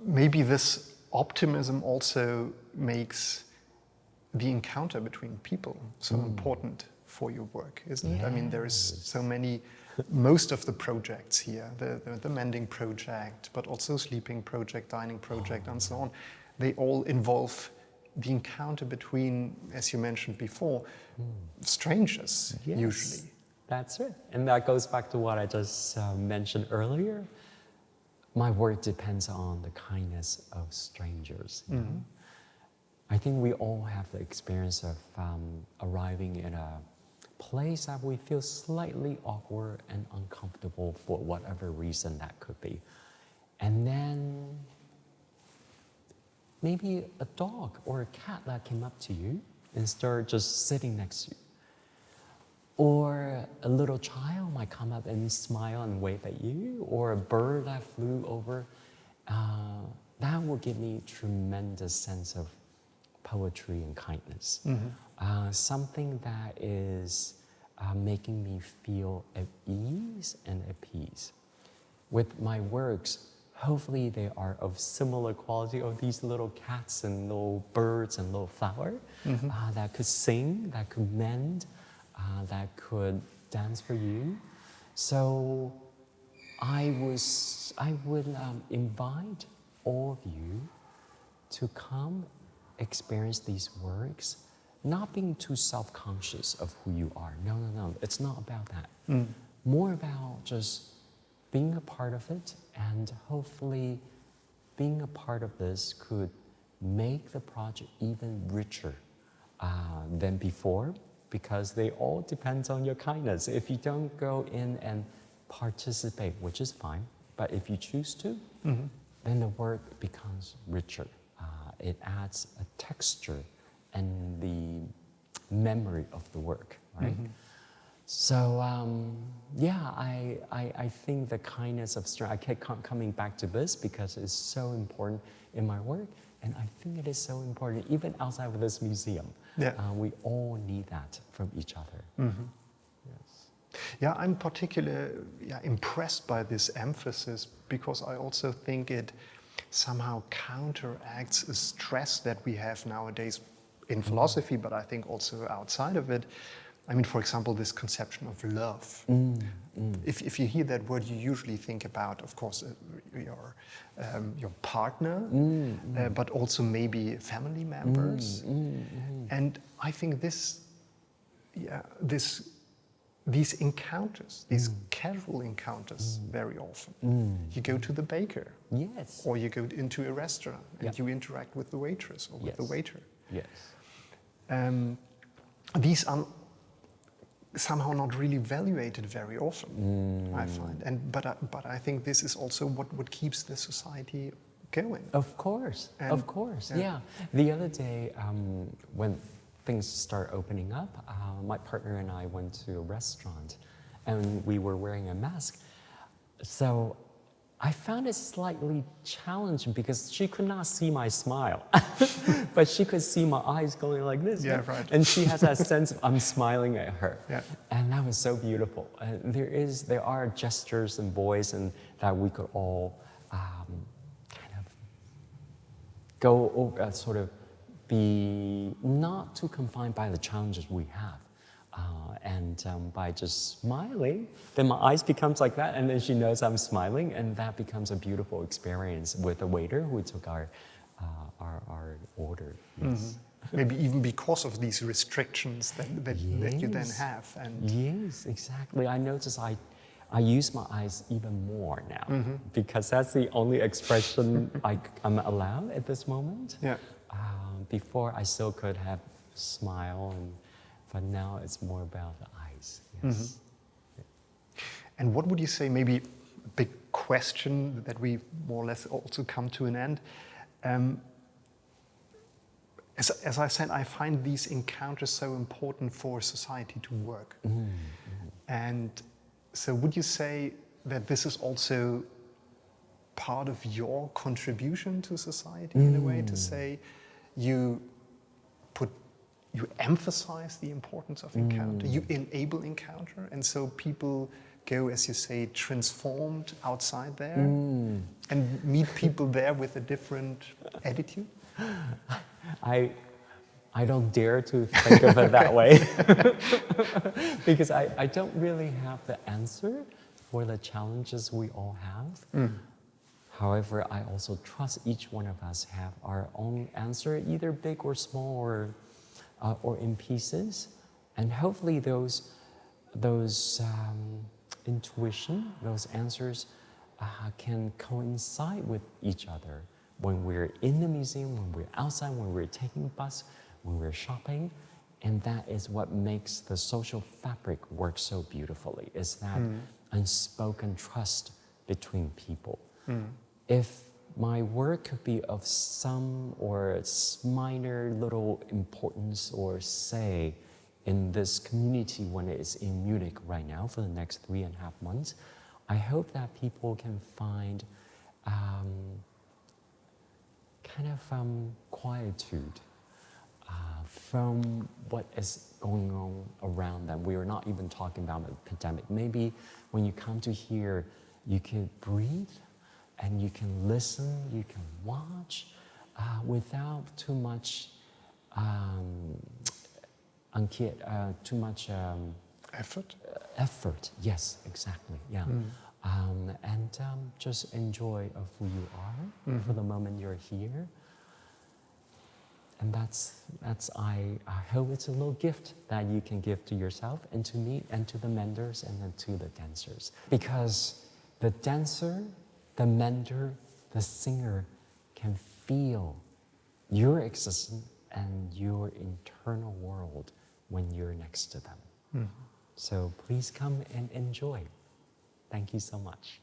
maybe this optimism also makes the encounter between people so important for your work, isn't it? I mean, there is so many, most of the projects here, the mending project, but also sleeping project, dining project, and so on, they all involve the encounter between, as you mentioned before, strangers, usually. That's it. And that goes back to what I just mentioned earlier. My work depends on the kindness of strangers. You know? I think we all have the experience of arriving in a place that we feel slightly awkward and uncomfortable for whatever reason that could be. And then maybe a dog or a cat that came up to you and started just sitting next to you. Or a little child might come up and smile and wave at you, or a bird that flew over. That will give me a tremendous sense of poetry and kindness. Something that is making me feel at ease and at peace. With my works, hopefully they are of similar quality of these little cats and little birds and little flowers that could sing, that could mend, that could dance for you. So I would invite all of you to come experience these works, not being too self-conscious of who you are. No, it's not about that. More about just being a part of it, and hopefully being a part of this could make the project even richer than before, because they all depend on your kindness. If you don't go in and participate, which is fine, but if you choose to, then the work becomes richer. It adds a texture and the memory of the work, right? So I think the kindness of strength, I keep coming back to this because it's so important in my work, and I think it is so important even outside of this museum. We all need that from each other. Yes. Yeah, I'm particularly impressed by this emphasis, because I also think it somehow counteracts a stress that we have nowadays in philosophy, but I think also outside of it. I mean, for example, this conception of love. If you hear that word, you usually think about, of course, your partner, but also maybe family members. And I think these encounters, these casual encounters, very often. You go to the baker, or you go into a restaurant, and you interact with the waitress or with the waiter. These are somehow not really evaluated very often, I find. But I think this is also what keeps the society going. Of course, yeah. The other day, when things start opening up, my partner and I went to a restaurant, and we were wearing a mask. So I found it slightly challenging because she could not see my smile, but she could see my eyes going like this. And she has that sense of I'm smiling at her. And that was so beautiful. There are gestures and voice and that we could all kind of go over, sort of be not too confined by the challenges we have. By just smiling, then my eyes becomes like that, and then she knows I'm smiling, and that becomes a beautiful experience with the waiter who took our order. Maybe even because of these restrictions that you then have. Yes, exactly. I notice I use my eyes even more now because that's the only expression I'm allowed at this moment. Before I still could have smile, but now it's more about the eyes. Yes. And what would you say, maybe a big question that we more or less also come to an end? As I said, I find these encounters so important for society to work. And so would you say that this is also part of your contribution to society in a way, to say you emphasize the importance of encounter, you enable encounter, and so people go, as you say, transformed outside there and meet people there with a different attitude? I don't dare to think of it that way because I don't really have the answer for the challenges we all have. However, I also trust each one of us have our own answer, either big or small or in pieces. And hopefully those intuition, those answers can coincide with each other when we're in the museum, when we're outside, when we're taking a bus, when we're shopping. And that is what makes the social fabric work so beautifully, is that unspoken trust between people. If my work could be of some or minor little importance or say in this community when it is in Munich right now for the next 3.5 months, I hope that people can find quietude from what is going on around them. We are not even talking about the pandemic. Maybe when you come to here, you can breathe and you can listen, you can watch without too much Effort? Effort, yes, exactly, yeah. And just enjoy of who you are for the moment you're here. And that's I hope it's a little gift that you can give to yourself and to me and to the menders and then to the dancers. Because the dancer, the mender, the singer can feel your existence and your internal world when you're next to them. So please come and enjoy. Thank you so much.